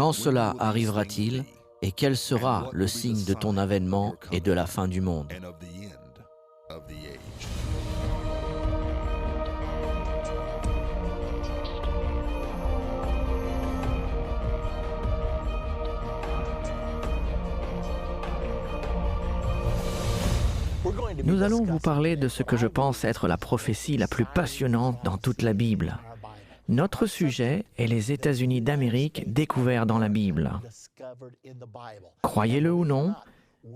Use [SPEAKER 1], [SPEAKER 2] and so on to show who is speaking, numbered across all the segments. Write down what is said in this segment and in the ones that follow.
[SPEAKER 1] Quand cela arrivera-t-il et quel sera le signe de ton avènement et de la fin du monde?
[SPEAKER 2] Nous allons vous parler de ce que je pense être la prophétie la plus passionnante dans toute la Bible. Notre sujet est les États-Unis d'Amérique découverts dans la Bible. Croyez-le ou non,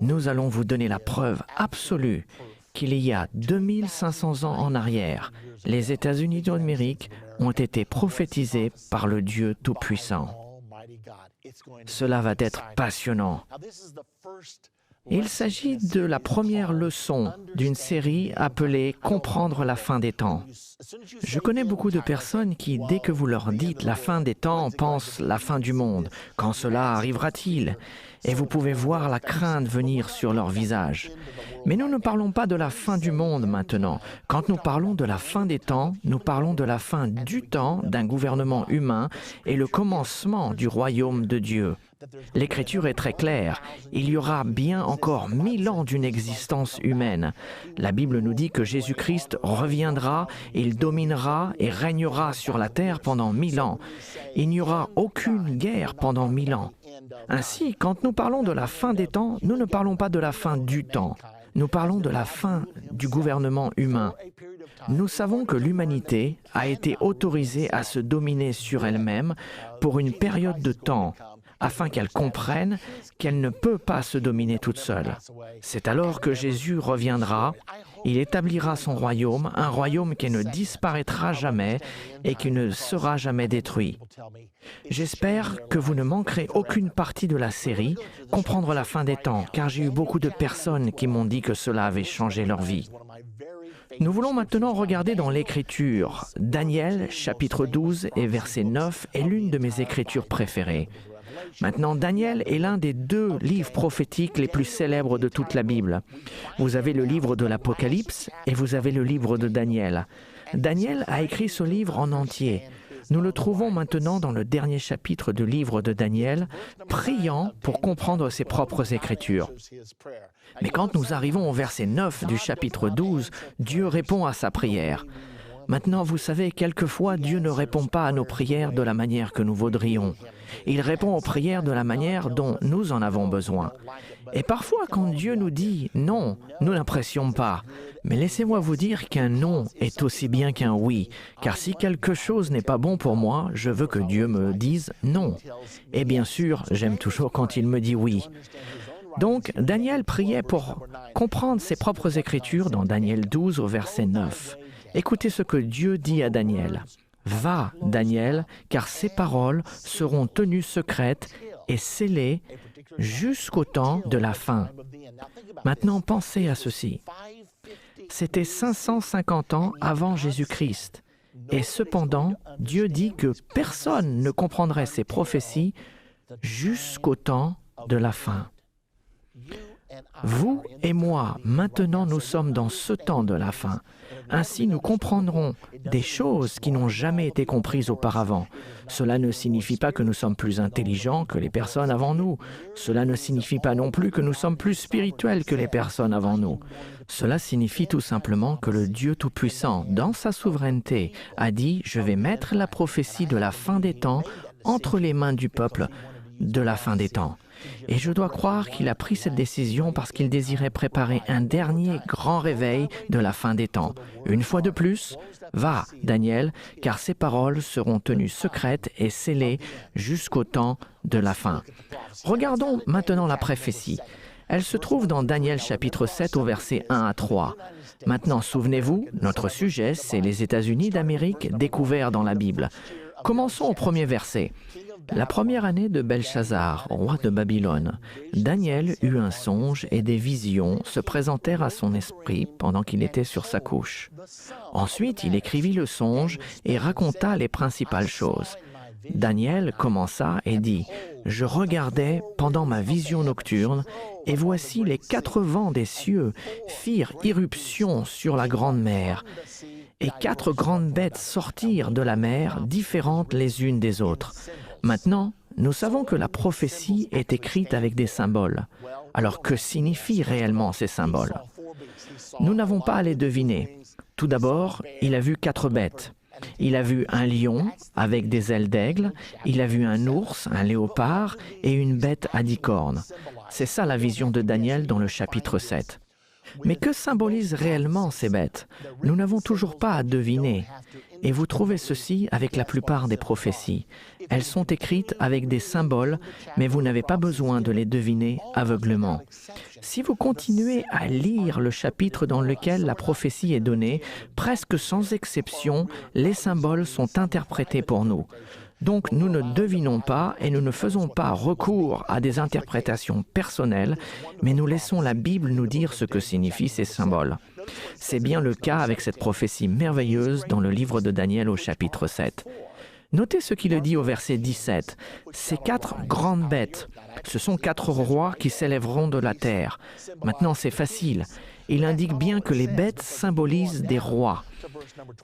[SPEAKER 2] nous allons vous donner la preuve absolue qu'il y a 2500 ans en arrière, les États-Unis d'Amérique ont été prophétisés par le Dieu Tout-Puissant. Cela va être passionnant. Il s'agit de la première leçon d'une série appelée « Comprendre la fin des temps ». Je connais beaucoup de personnes qui, dès que vous leur dites « la fin des temps », pensent « la fin du monde ». Quand cela arrivera-t-il? Et vous pouvez voir la crainte venir sur leur visage. Mais nous ne parlons pas de la fin du monde maintenant. Quand nous parlons de la fin des temps, nous parlons de la fin du temps d'un gouvernement humain et le commencement du royaume de Dieu. L'Écriture est très claire. Il y aura bien encore 1000 ans d'une existence humaine. La Bible nous dit que Jésus-Christ reviendra, il dominera et régnera sur la terre pendant 1000 ans. Il n'y aura aucune guerre pendant 1000 ans. Ainsi, quand nous parlons de la fin des temps, nous ne parlons pas de la fin du temps. Nous parlons de la fin du gouvernement humain. Nous savons que l'humanité a été autorisée à se dominer sur elle-même pour une période de temps, afin qu'elle comprenne qu'elle ne peut pas se dominer toute seule. C'est alors que Jésus reviendra, il établira son royaume, un royaume qui ne disparaîtra jamais et qui ne sera jamais détruit. J'espère que vous ne manquerez aucune partie de la série « Comprendre la fin des temps », car j'ai eu beaucoup de personnes qui m'ont dit que cela avait changé leur vie. Nous voulons maintenant regarder dans l'Écriture. Daniel, chapitre 12 et verset 9 est l'une de mes écritures préférées. Maintenant, Daniel est l'un des 2 livres prophétiques les plus célèbres de toute la Bible. Vous avez le livre de l'Apocalypse et vous avez le livre de Daniel. Daniel a écrit ce livre en entier. Nous le trouvons maintenant dans le dernier chapitre du livre de Daniel, priant pour comprendre ses propres écritures. Mais quand nous arrivons au verset 9 du chapitre 12, Dieu répond à sa prière. Maintenant, vous savez, quelquefois, Dieu ne répond pas à nos prières de la manière que nous voudrions. Il répond aux prières de la manière dont nous en avons besoin. Et parfois, quand Dieu nous dit « non », nous n'apprécions pas. Mais laissez-moi vous dire qu'un « non » est aussi bien qu'un « oui », car si quelque chose n'est pas bon pour moi, je veux que Dieu me dise « non ». Et bien sûr, j'aime toujours quand il me dit « oui ». Donc, Daniel priait pour comprendre ses propres écritures dans Daniel 12 au verset 9. Écoutez ce que Dieu dit à Daniel. « Va, Daniel, car ces paroles seront tenues secrètes et scellées jusqu'au temps de la fin. » Maintenant, pensez à ceci. C'était 550 ans avant Jésus-Christ. Et cependant, Dieu dit que personne ne comprendrait ces prophéties jusqu'au temps de la fin. Vous et moi, maintenant nous sommes dans ce temps de la fin. Ainsi nous comprendrons des choses qui n'ont jamais été comprises auparavant. Cela ne signifie pas que nous sommes plus intelligents que les personnes avant nous. Cela ne signifie pas non plus que nous sommes plus spirituels que les personnes avant nous. Cela signifie tout simplement que le Dieu Tout-Puissant, dans sa souveraineté, a dit « Je vais mettre la prophétie de la fin des temps entre les mains du peuple de la fin des temps. » Et je dois croire qu'il a pris cette décision parce qu'il désirait préparer un dernier grand réveil de la fin des temps. Une fois de plus, va, Daniel, car ces paroles seront tenues secrètes et scellées jusqu'au temps de la fin. Regardons maintenant la prophétie. Elle se trouve dans Daniel chapitre 7 au verset 1 à 3. Maintenant, souvenez-vous, notre sujet, c'est les États-Unis d'Amérique découverts dans la Bible. Commençons au premier verset. La première année de Belchazzar, roi de Babylone, Daniel eut un songe et des visions se présentèrent à son esprit pendant qu'il était sur sa couche. Ensuite, il écrivit le songe et raconta les principales choses. Daniel commença et dit « Je regardais pendant ma vision nocturne, et voici les 4 vents des cieux firent irruption sur la grande mer, et 4 grandes bêtes sortirent de la mer, différentes les unes des autres. » Maintenant, nous savons que la prophétie est écrite avec des symboles. Alors que signifient réellement ces symboles? Nous n'avons pas à les deviner. Tout d'abord, il a vu 4 bêtes. Il a vu un lion avec des ailes d'aigle, il a vu un ours, un léopard et une bête à 10 cornes. C'est ça la vision de Daniel dans le chapitre 7. Mais que symbolisent réellement ces bêtes? Nous n'avons toujours pas à deviner. Et vous trouvez ceci avec la plupart des prophéties. Elles sont écrites avec des symboles, mais vous n'avez pas besoin de les deviner aveuglement. Si vous continuez à lire le chapitre dans lequel la prophétie est donnée, presque sans exception, les symboles sont interprétés pour nous. Donc nous ne devinons pas et nous ne faisons pas recours à des interprétations personnelles, mais nous laissons la Bible nous dire ce que signifient ces symboles. C'est bien le cas avec cette prophétie merveilleuse dans le livre de Daniel au chapitre 7. Notez ce qu'il dit au verset 17. Ces 4 grandes bêtes, ce sont 4 rois qui s'élèveront de la terre. Maintenant, c'est facile. Il indique bien que les bêtes symbolisent des rois.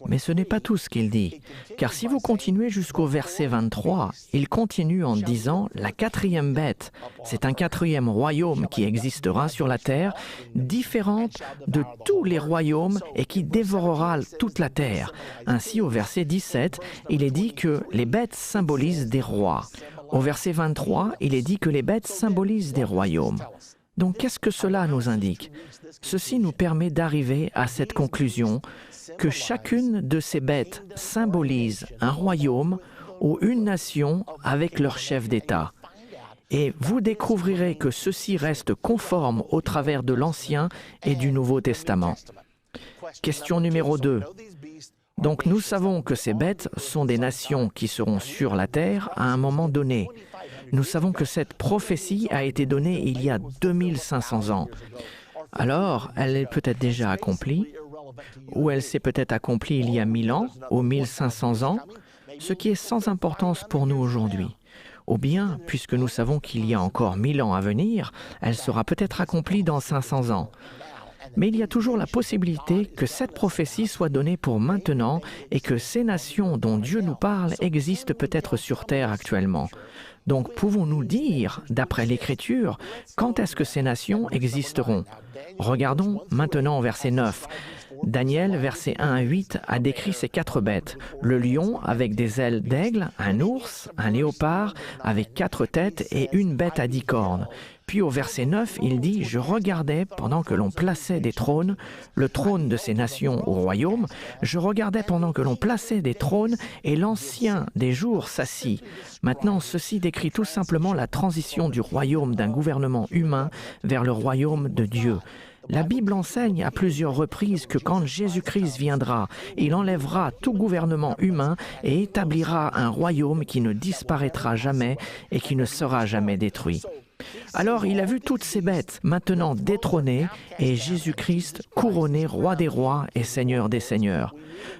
[SPEAKER 2] Mais ce n'est pas tout ce qu'il dit, car si vous continuez jusqu'au verset 23, il continue en disant « La 4e bête, c'est un 4e royaume qui existera sur la terre, différente de tous les royaumes et qui dévorera toute la terre. » Ainsi, au verset 17, il est dit que les bêtes symbolisent des rois. Au verset 23, il est dit que les bêtes symbolisent des royaumes. Donc, qu'est-ce que cela nous indique? Ceci nous permet d'arriver à cette conclusion que chacune de ces bêtes symbolise un royaume ou une nation avec leur chef d'État. Et vous découvrirez que ceci reste conforme au travers de l'Ancien et du Nouveau Testament. Question numéro 2. Donc nous savons que ces bêtes sont des nations qui seront sur la terre à un moment donné. Nous savons que cette prophétie a été donnée il y a 2500 ans. Alors, elle est peut-être déjà accomplie, ou elle s'est peut-être accomplie il y a 1000 ans, ou 1500 ans, ce qui est sans importance pour nous aujourd'hui. Ou bien, puisque nous savons qu'il y a encore 1000 ans à venir, elle sera peut-être accomplie dans 500 ans. Mais il y a toujours la possibilité que cette prophétie soit donnée pour maintenant et que ces nations dont Dieu nous parle existent peut-être sur terre actuellement. Donc, pouvons-nous dire, d'après l'Écriture, quand est-ce que ces nations existeront? Regardons maintenant au verset 9. Daniel, versets 1 à 8, a décrit ces 4 bêtes. Le lion avec des ailes d'aigle, un ours, un léopard avec 4 têtes et une bête à 10 cornes. Puis au verset 9, il dit « Je regardais pendant que l'on plaçait des trônes, le trône de ces nations au royaume, je regardais pendant que l'on plaçait des trônes et l'ancien des jours s'assit. » Maintenant, ceci décrit tout simplement la transition du royaume d'un gouvernement humain vers le royaume de Dieu. La Bible enseigne à plusieurs reprises que quand Jésus-Christ viendra, il enlèvera tout gouvernement humain et établira un royaume qui ne disparaîtra jamais et qui ne sera jamais détruit. Alors il a vu toutes ces bêtes maintenant détrônées et Jésus-Christ couronné roi des rois et seigneur des seigneurs.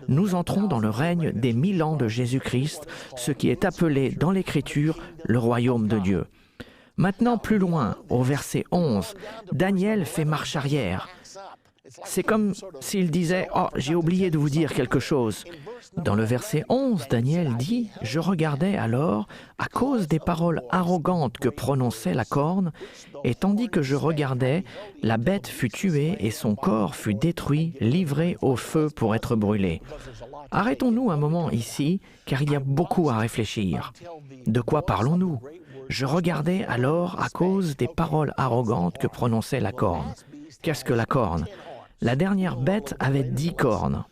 [SPEAKER 2] Nous entrons dans le règne des 1000 ans de Jésus-Christ, ce qui est appelé dans l'Écriture le royaume de Dieu. Maintenant, plus loin, au verset 11, Daniel fait marche arrière. C'est comme s'il disait « Oh, j'ai oublié de vous dire quelque chose ». Dans le verset 11, Daniel dit « Je regardais alors, à cause des paroles arrogantes que prononçait la corne, et tandis que je regardais, la bête fut tuée et son corps fut détruit, livré au feu pour être brûlé. » Arrêtons-nous un moment ici, car il y a beaucoup à réfléchir. De quoi parlons-nous? Je regardais alors à cause des paroles arrogantes que prononçait la corne. Qu'est-ce que la corne? La dernière bête avait 10 cornes.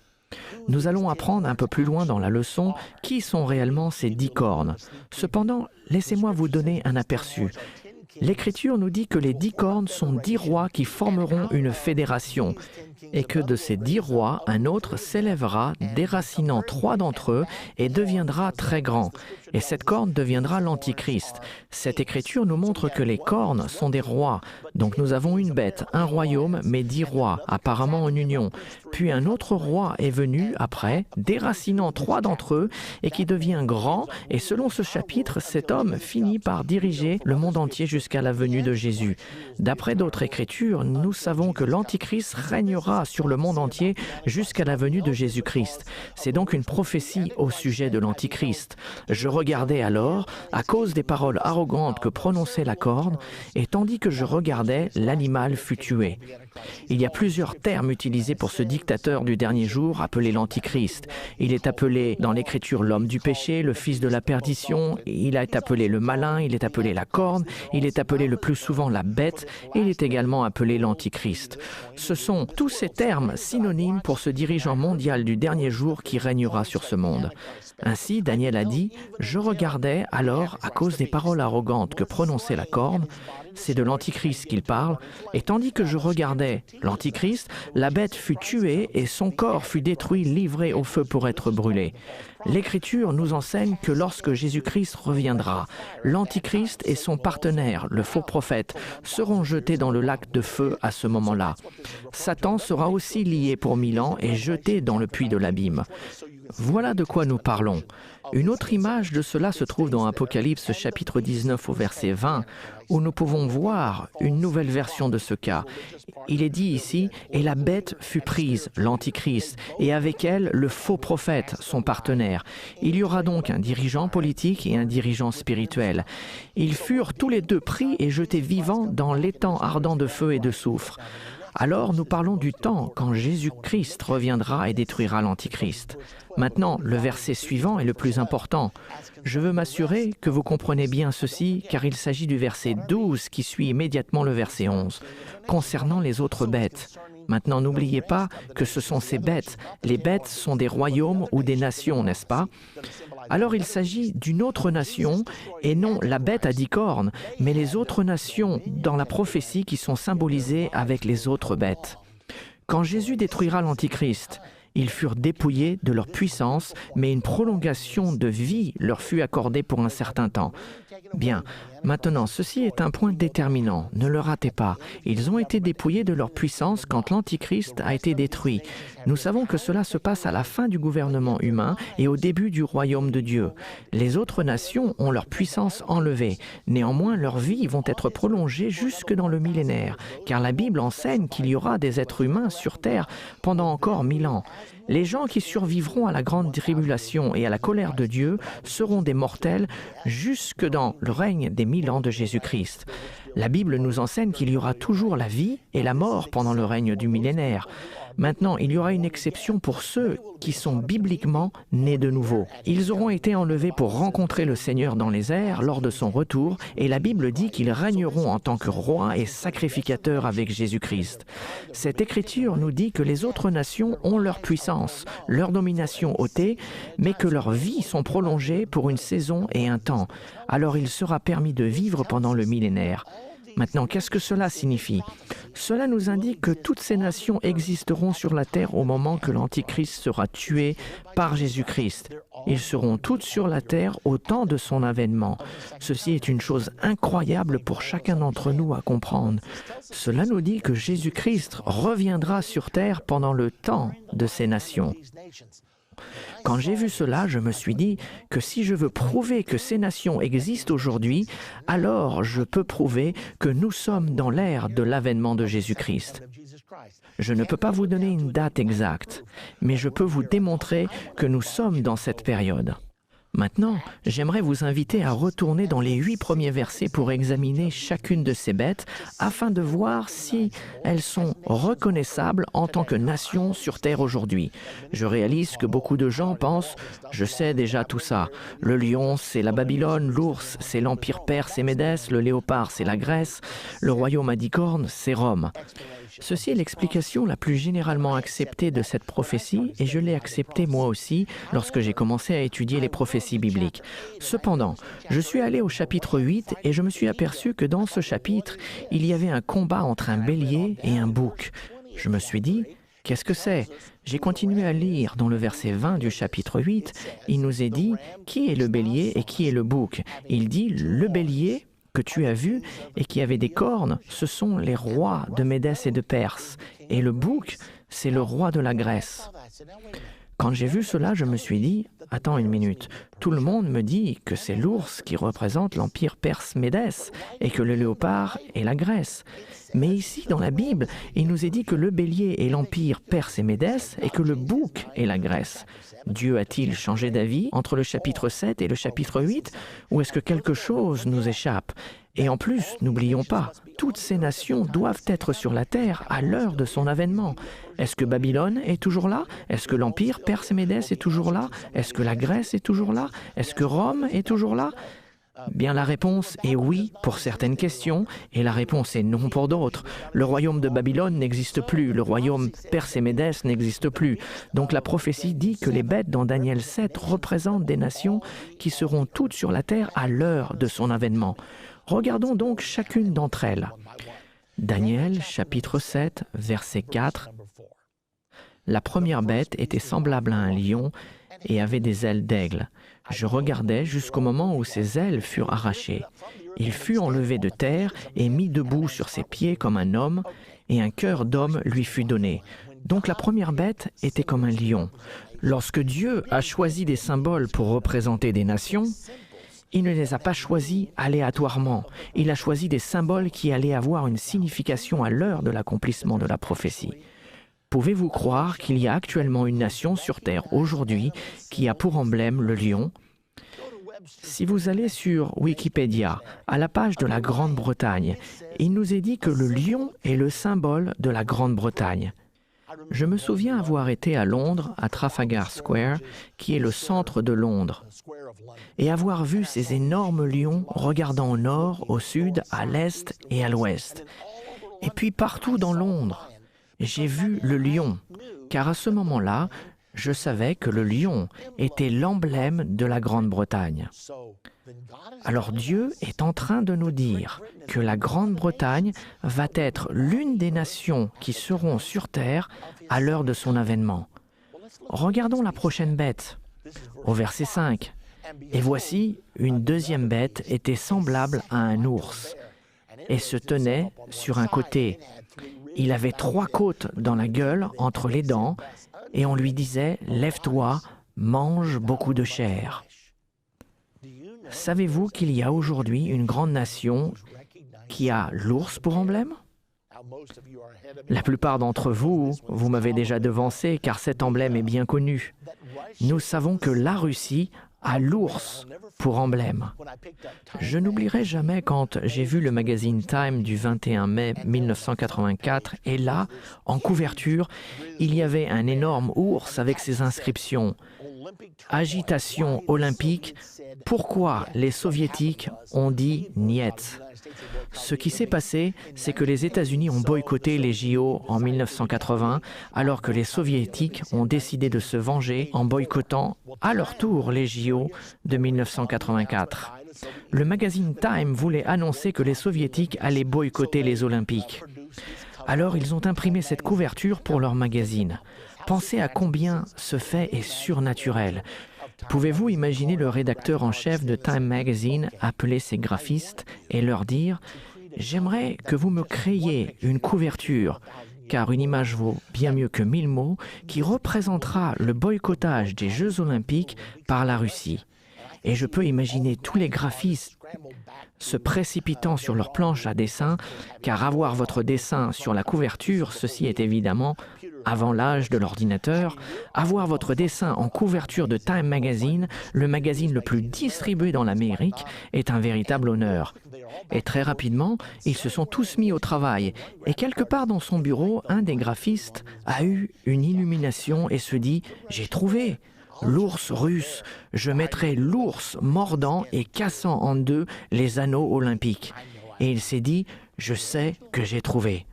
[SPEAKER 2] Nous allons apprendre un peu plus loin dans la leçon qui sont réellement ces 10 cornes. Cependant, laissez-moi vous donner un aperçu. L'Écriture nous dit que les 10 cornes sont 10 rois qui formeront une fédération et que de ces 10 rois, un autre s'élèvera, déracinant 3 d'entre eux et deviendra très grand. Et cette corne deviendra l'Antichrist. Cette Écriture nous montre que les cornes sont des rois. Donc nous avons une bête, un royaume, mais 10 rois, apparemment en union. Puis un autre roi est venu après, déracinant 3 d'entre eux et qui devient grand. Et selon ce chapitre, cet homme finit par diriger le monde entier jusqu'à la venue de Jésus. D'après d'autres Écritures, nous savons que l'Antichrist régnera sur le monde entier jusqu'à la venue de Jésus-Christ. C'est donc une prophétie au sujet de l'Antichrist. Je regardais alors, à cause des paroles arrogantes que prononçait la corne, et tandis que je regardais, l'animal fut tué. » Il y a plusieurs termes utilisés pour ce dictateur du dernier jour, appelé l'Antichrist. Il est appelé dans l'Écriture l'homme du péché, le fils de la perdition, il est appelé le malin, il est appelé la corne, il est appelé le plus souvent la bête, et il est également appelé l'Antichrist. Ce sont tous ces termes synonymes pour ce dirigeant mondial du dernier jour qui régnera sur ce monde. Ainsi, Daniel a dit « Je regardais alors, à cause des paroles arrogantes que prononçait la corne, c'est de l'Antichrist qu'il parle, et tandis que je regardais l'Antichrist, la bête fut tuée et son corps fut détruit, livré au feu pour être brûlé. » L'Écriture nous enseigne que lorsque Jésus-Christ reviendra, l'Antichrist et son partenaire, le faux prophète, seront jetés dans le lac de feu à ce moment-là. Satan sera aussi lié pour 1000 ans et jeté dans le puits de l'abîme. Voilà de quoi nous parlons. Une autre image de cela se trouve dans Apocalypse chapitre 19 au verset 20, où nous pouvons voir une nouvelle version de ce cas. Il est dit ici « Et la bête fut prise, l'Antichrist, et avec elle le faux prophète, son partenaire. Il y aura donc un dirigeant politique et un dirigeant spirituel. Ils furent tous les deux pris et jetés vivants dans l'étang ardent de feu et de soufre. » Alors nous parlons du temps quand Jésus-Christ reviendra et détruira l'Antichrist. Maintenant, le verset suivant est le plus important. Je veux m'assurer que vous comprenez bien ceci, car il s'agit du verset 12 qui suit immédiatement le verset 11, concernant les autres bêtes. Maintenant, n'oubliez pas que ce sont ces bêtes. Les bêtes sont des royaumes ou des nations, n'est-ce pas? Alors il s'agit d'une autre nation, et non la bête à 10 cornes, mais les autres nations dans la prophétie qui sont symbolisées avec les autres bêtes. Quand Jésus détruira l'Antichrist, ils furent dépouillés de leur puissance, mais une prolongation de vie leur fut accordée pour un certain temps. Bien, maintenant, ceci est un point déterminant, ne le ratez pas. Ils ont été dépouillés de leur puissance quand l'Antichrist a été détruit. Nous savons que cela se passe à la fin du gouvernement humain et au début du royaume de Dieu. Les autres nations ont leur puissance enlevée. Néanmoins, leurs vies vont être prolongées jusque dans le millénaire, car la Bible enseigne qu'il y aura des êtres humains sur terre pendant encore 1000 ans. Les gens qui survivront à la grande tribulation et à la colère de Dieu seront des mortels jusque dans le règne des 1000 ans de Jésus-Christ. La Bible nous enseigne qu'il y aura toujours la vie et la mort pendant le règne du millénaire. Maintenant, il y aura une exception pour ceux qui sont bibliquement nés de nouveau. Ils auront été enlevés pour rencontrer le Seigneur dans les airs lors de son retour, et la Bible dit qu'ils régneront en tant que rois et sacrificateurs avec Jésus-Christ. Cette écriture nous dit que les autres nations ont leur puissance, leur domination ôtée, mais que leurs vies sont prolongées pour une saison et un temps. Alors il sera permis de vivre pendant le millénaire. Maintenant, qu'est-ce que cela signifie? Cela nous indique que toutes ces nations existeront sur la terre au moment que l'Antichrist sera tué par Jésus-Christ. Ils seront toutes sur la terre au temps de son avènement. Ceci est une chose incroyable pour chacun d'entre nous à comprendre. Cela nous dit que Jésus-Christ reviendra sur terre pendant le temps de ces nations. Quand j'ai vu cela, je me suis dit que si je veux prouver que ces nations existent aujourd'hui, alors je peux prouver que nous sommes dans l'ère de l'avènement de Jésus-Christ. Je ne peux pas vous donner une date exacte, mais je peux vous démontrer que nous sommes dans cette période. Maintenant, j'aimerais vous inviter à retourner dans les 8 premiers versets pour examiner chacune de ces bêtes afin de voir si elles sont reconnaissables en tant que nation sur terre aujourd'hui. Je réalise que beaucoup de gens pensent « je sais déjà tout ça. Le lion, c'est la Babylone, l'ours, c'est l'Empire perse et Médès, le léopard, c'est la Grèce, le royaume à 10 cornes, c'est Rome. » Ceci est l'explication la plus généralement acceptée de cette prophétie et je l'ai acceptée moi aussi lorsque j'ai commencé à étudier les prophéties bibliques. Cependant, je suis allé au chapitre 8 et je me suis aperçu que dans ce chapitre, il y avait un combat entre un bélier et un bouc. Je me suis dit, qu'est-ce que c'est? J'ai continué à lire dans le verset 20 du chapitre 8, il nous est dit, qui est le bélier et qui est le bouc? Il dit, le bélier que tu as vu et qui avait des cornes, ce sont les rois de Médès et de Perse. Et le bouc, c'est le roi de la Grèce. Quand j'ai vu cela, je me suis dit, attends une minute, tout le monde me dit que c'est l'ours qui représente l'empire perse-médès et que le léopard est la Grèce. Mais ici, dans la Bible, il nous est dit que le bélier est l'empire perse et médès et que le bouc est la Grèce. Dieu a-t-il changé d'avis entre le chapitre 7 et le chapitre 8 ou est-ce que quelque chose nous échappe? Et en plus, n'oublions pas, toutes ces nations doivent être sur la terre à l'heure de son avènement. Est-ce que Babylone est toujours là? Est-ce que l'empire perse et médès est toujours là? Est-ce que la Grèce est toujours là? Est-ce que Rome est toujours là? Bien, la réponse est oui pour certaines questions et la réponse est non pour d'autres. Le royaume de Babylone n'existe plus, le royaume perse et médès n'existe plus. Donc la prophétie dit que les bêtes dans Daniel 7 représentent des nations qui seront toutes sur la terre à l'heure de son avènement. Regardons donc chacune d'entre elles. Daniel chapitre 7 verset 4. La première bête était semblable à un lion et avait des ailes d'aigle. Je regardais jusqu'au moment où ses ailes furent arrachées. Il fut enlevé de terre et mis debout sur ses pieds comme un homme, et un cœur d'homme lui fut donné. Donc la première bête était comme un lion. Lorsque Dieu a choisi des symboles pour représenter des nations, il ne les a pas choisis aléatoirement. Il a choisi des symboles qui allaient avoir une signification à l'heure de l'accomplissement de la prophétie. Pouvez-vous croire qu'il y a actuellement une nation sur Terre aujourd'hui qui a pour emblème le lion? Si vous allez sur Wikipédia, à la page de la Grande-Bretagne, il nous est dit que le lion est le symbole de la Grande-Bretagne. Je me souviens avoir été à Londres, à Trafalgar Square, qui est le centre de Londres, et avoir vu ces énormes lions regardant au nord, au sud, à l'est et à l'ouest. Et puis partout dans Londres, j'ai vu le lion, car à ce moment-là, je savais que le lion était l'emblème de la Grande-Bretagne. Alors Dieu est en train de nous dire que la Grande-Bretagne va être l'une des nations qui seront sur terre à l'heure de son avènement. Regardons la prochaine bête, au verset 5. Et voici, une deuxième bête était semblable à un ours et se tenait sur un côté. Il avait 3 côtes dans la gueule entre les dents et on lui disait « Lève-toi, mange beaucoup de chair ». Savez-vous qu'il y a aujourd'hui une grande nation qui a l'ours pour emblème? La plupart d'entre vous, vous m'avez déjà devancé car cet emblème est bien connu. Nous savons que la Russie a l'ours pour emblème. Je n'oublierai jamais quand j'ai vu le magazine Time du 21 mai 1984 et là, en couverture, il y avait un énorme ours avec ses inscriptions. Agitation olympique, pourquoi les soviétiques ont dit niet? Ce qui s'est passé, c'est que les États-Unis ont boycotté les JO en 1980, alors que les soviétiques ont décidé de se venger en boycottant à leur tour les JO de 1984. Le magazine Time voulait annoncer que les soviétiques allaient boycotter les Olympiques. Alors ils ont imprimé cette couverture pour leur magazine. Pensez à combien ce fait est surnaturel. Pouvez-vous imaginer le rédacteur en chef de Time Magazine appeler ses graphistes et leur dire « J'aimerais que vous me créiez une couverture, car une image vaut bien mieux que 1000 mots, qui représentera le boycottage des Jeux Olympiques par la Russie. » Et je peux imaginer tous les graphistes se précipitant sur leur planche à dessin, car avoir votre dessin sur la couverture, ceci est évidemment avant l'âge de l'ordinateur, avoir votre dessin en couverture de Time Magazine, le magazine le plus distribué dans l'Amérique, est un véritable honneur. Et très rapidement, ils se sont tous mis au travail. Et quelque part dans son bureau, un des graphistes a eu une illumination et se dit « J'ai trouvé !» L'ours russe, je mettrai l'ours mordant et cassant en deux les anneaux olympiques. Et il s'est dit, je sais que j'ai trouvé.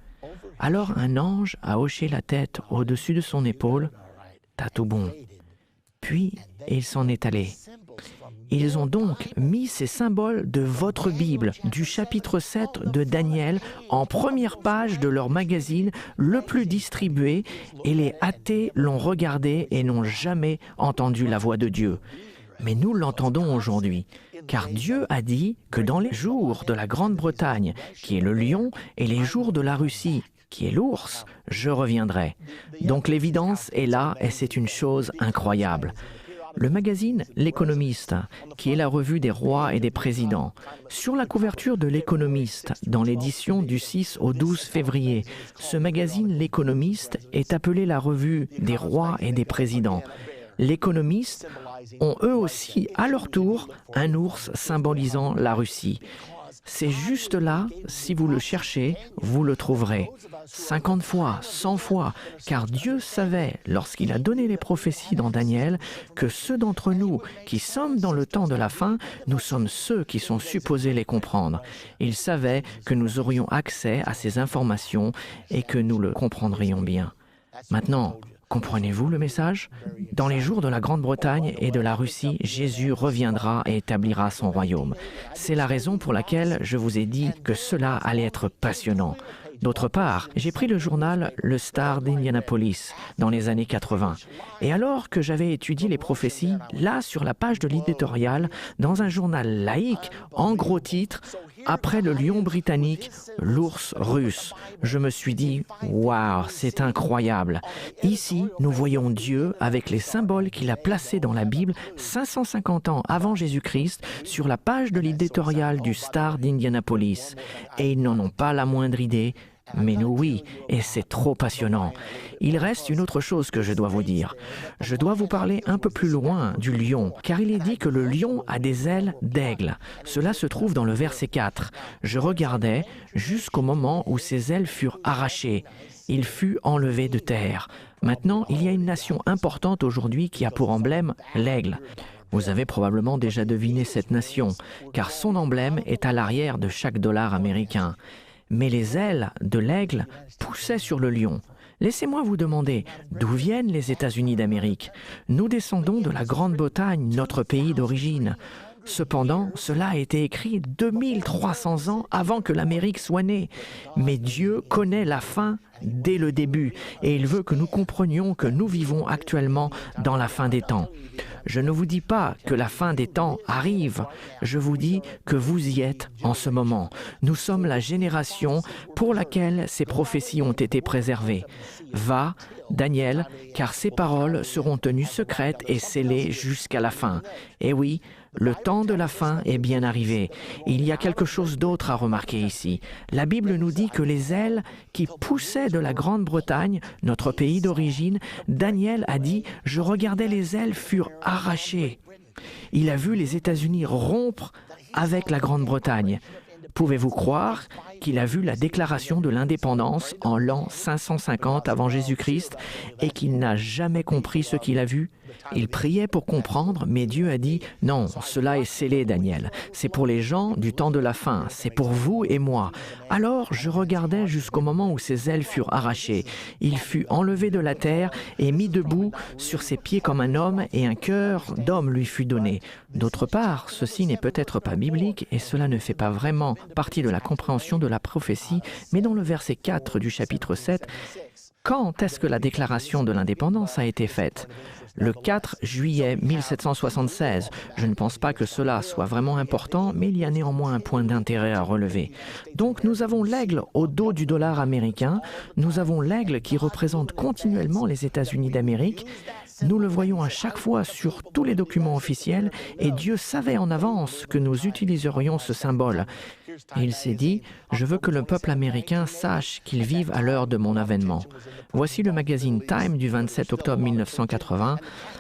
[SPEAKER 2] Alors un ange a hoché la tête au-dessus de son épaule, t'as tout bon. Puis il s'en est allé. Ils ont donc mis ces symboles de votre Bible, du chapitre 7 de Daniel, en première page de leur magazine le plus distribué, et les athées l'ont regardé et n'ont jamais entendu la voix de Dieu. Mais nous l'entendons aujourd'hui, car Dieu a dit que dans les jours de la Grande-Bretagne, qui est le lion, et les jours de la Russie, qui est l'ours, je reviendrai. Donc l'évidence est là et c'est une chose incroyable. Le magazine L'Économiste, qui est la revue des rois et des présidents. Sur la couverture de L'Économiste, dans l'édition du 6 au 12 février, ce magazine L'Économiste est appelé la revue des rois et des présidents. L'Économiste ont eux aussi, à leur tour, un ours symbolisant la Russie. C'est juste là, si vous le cherchez, vous le trouverez. 50 fois, 100 fois, car Dieu savait, lorsqu'il a donné les prophéties dans Daniel, que ceux d'entre nous qui sommes dans le temps de la fin, nous sommes ceux qui sont supposés les comprendre. Il savait que nous aurions accès à ces informations et que nous le comprendrions bien. Maintenant, comprenez-vous le message? Dans les jours de la Grande-Bretagne et de la Russie, Jésus reviendra et établira son royaume. C'est la raison pour laquelle je vous ai dit que cela allait être passionnant. D'autre part, j'ai pris le journal Le Star d'Indianapolis dans les années 80. Et alors que j'avais étudié les prophéties, là sur la page de l'éditorial, dans un journal laïque, en gros titre, après le lion britannique, l'ours russe. Je me suis dit, waouh, c'est incroyable. Ici, nous voyons Dieu avec les symboles qu'il a placés dans la Bible 550 ans avant Jésus-Christ sur la page de l'éditorial du Star d'Indianapolis. Et ils n'en ont pas la moindre idée. Mais nous, oui, et c'est trop passionnant. Il reste une autre chose que je dois vous dire. Je dois vous parler un peu plus loin du lion, car il est dit que le lion a des ailes d'aigle. Cela se trouve dans le verset 4. Je regardais jusqu'au moment où ses ailes furent arrachées. Il fut enlevé de terre. Maintenant, il y a une nation importante aujourd'hui qui a pour emblème l'aigle. Vous avez probablement déjà deviné cette nation, car son emblème est à l'arrière de chaque dollar américain. Mais les ailes de l'aigle poussaient sur le lion. Laissez-moi vous demander, d'où viennent les États-Unis d'Amérique? Nous descendons de la Grande-Bretagne, notre pays d'origine. Cependant, cela a été écrit 2300 ans avant que l'Amérique soit née. Mais Dieu connaît la fin dès le début et il veut que nous comprenions que nous vivons actuellement dans la fin des temps. Je ne vous dis pas que la fin des temps arrive, je vous dis que vous y êtes en ce moment. Nous sommes la génération pour laquelle ces prophéties ont été préservées. Va, Daniel, car ces paroles seront tenues secrètes et scellées jusqu'à la fin. Et oui, le temps de la fin est bien arrivé. Il y a quelque chose d'autre à remarquer ici. La Bible nous dit que les ailes qui poussaient de la Grande-Bretagne, notre pays d'origine, Daniel a dit « Je regardais les ailes furent arrachées ». Il a vu les États-Unis rompre avec la Grande-Bretagne. Pouvez-vous croire qu'il a vu la déclaration de l'indépendance en l'an 550 avant Jésus-Christ et qu'il n'a jamais compris ce qu'il a vu? Il priait pour comprendre, mais Dieu a dit « Non, cela est scellé, Daniel. C'est pour les gens du temps de la fin. C'est pour vous et moi. » Alors je regardais jusqu'au moment où ses ailes furent arrachées. Il fut enlevé de la terre et mis debout sur ses pieds comme un homme et un cœur d'homme lui fut donné. D'autre part, ceci n'est peut-être pas biblique et cela ne fait pas vraiment partie de la compréhension de la prophétie, mais dans le verset 4 du chapitre 7, quand est-ce que la déclaration de l'indépendance a été faite? Le 4 juillet 1776. Je ne pense pas que cela soit vraiment important, mais il y a néanmoins un point d'intérêt à relever. Donc nous avons l'aigle au dos du dollar américain, nous avons l'aigle qui représente continuellement les États-Unis d'Amérique. Nous le voyons à chaque fois sur tous les documents officiels et Dieu savait en avance que nous utiliserions ce symbole. Et il s'est dit, je veux que le peuple américain sache qu'ils vivent à l'heure de mon avènement. Voici le magazine Time du 27 octobre 1980.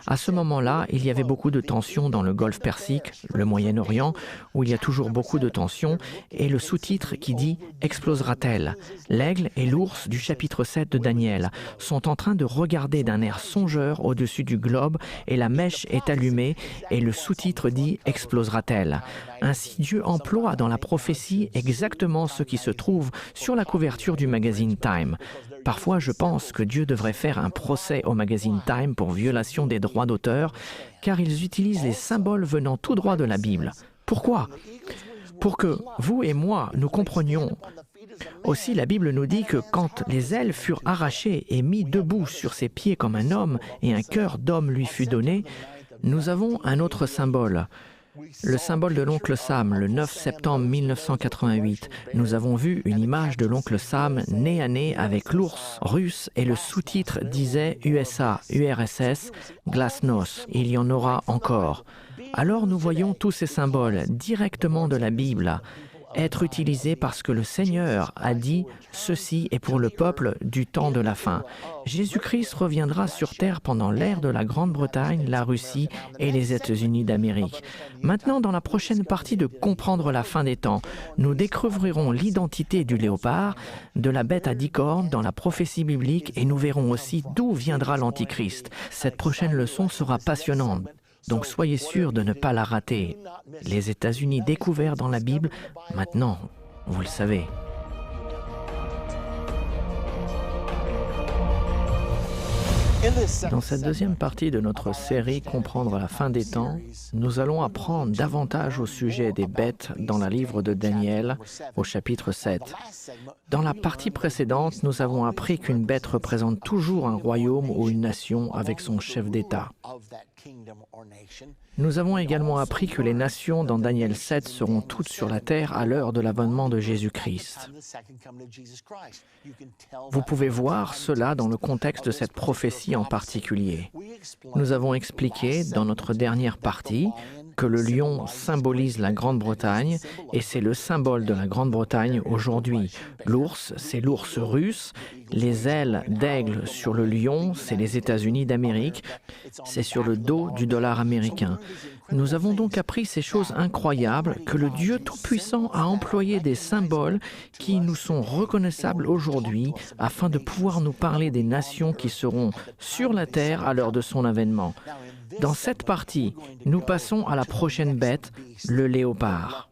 [SPEAKER 2] À ce moment-là, il y avait beaucoup de tensions dans le Golfe Persique, le Moyen-Orient, où il y a toujours beaucoup de tensions, et le sous-titre qui dit « Explosera-t-elle » L'aigle et l'ours du chapitre 7 de Daniel sont en train de regarder d'un air songeur au-dessus du globe, et la mèche est allumée, et le sous-titre dit « Explosera-t-elle » Ainsi Dieu emploie dans la prophétie exactement ce qui se trouve sur la couverture du magazine Time. Parfois, je pense que Dieu devrait faire un procès au magazine Time pour violation des droits d'auteur, car ils utilisent les symboles venant tout droit de la Bible. Pourquoi? Pour que vous et moi, nous comprenions. Aussi, la Bible nous dit que quand les ailes furent arrachées et mis debout sur ses pieds comme un homme et un cœur d'homme lui fut donné, nous avons un autre symbole. Le symbole de l'oncle Sam, le 9 septembre 1988. Nous avons vu une image de l'oncle Sam nez à nez avec l'ours russe et le sous-titre disait USA, URSS, Glasnost. Il y en aura encore. Alors nous voyons tous ces symboles directement de la Bible être utilisés parce que le Seigneur a dit « Ceci est pour le peuple du temps de la fin ». Jésus-Christ reviendra sur terre pendant l'ère de la Grande-Bretagne, la Russie et les États-Unis d'Amérique. Maintenant, dans la prochaine partie de Comprendre la fin des temps, nous découvrirons l'identité du léopard, de la bête à 10 cornes dans la prophétie biblique et nous verrons aussi d'où viendra l'Antichrist. Cette prochaine leçon sera passionnante. Donc soyez sûrs de ne pas la rater. Les États-Unis découverts dans la Bible, maintenant, vous le savez. Dans cette deuxième partie de notre série Comprendre la fin des temps, nous allons apprendre davantage au sujet des bêtes dans le livre de Daniel au chapitre 7. Dans la partie précédente, nous avons appris qu'une bête représente toujours un royaume ou une nation avec son chef d'État. Nous avons également appris que les nations dans Daniel 7 seront toutes sur la terre à l'heure de l'avènement de Jésus-Christ. Vous pouvez voir cela dans le contexte de cette prophétie en particulier. Nous avons expliqué dans notre dernière partie que le lion symbolise la Grande-Bretagne et c'est le symbole de la Grande-Bretagne aujourd'hui. L'ours, c'est l'ours russe. Les ailes d'aigle sur le lion, c'est les États-Unis d'Amérique. C'est sur le dos du dollar américain. Nous avons donc appris ces choses incroyables que le Dieu Tout-Puissant a employé des symboles qui nous sont reconnaissables aujourd'hui afin de pouvoir nous parler des nations qui seront sur la terre à l'heure de son avènement. Dans cette partie, nous passons à la prochaine bête, le léopard.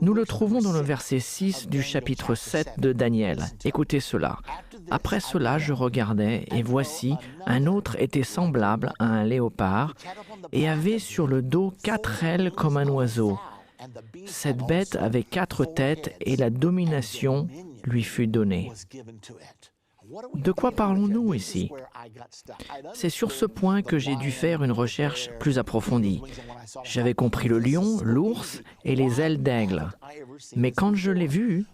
[SPEAKER 2] Nous le trouvons dans le verset 6 du chapitre 7 de Daniel. Écoutez cela. « Après cela, je regardais, et voici, un autre était semblable à un léopard, et avait sur le dos 4 ailes comme un oiseau. Cette bête avait 4 têtes, et la domination lui fut donnée. » De quoi parlons-nous ici? C'est sur ce point que j'ai dû faire une recherche plus approfondie. J'avais compris le lion, l'ours et les ailes d'aigle. Mais quand je l'ai vu,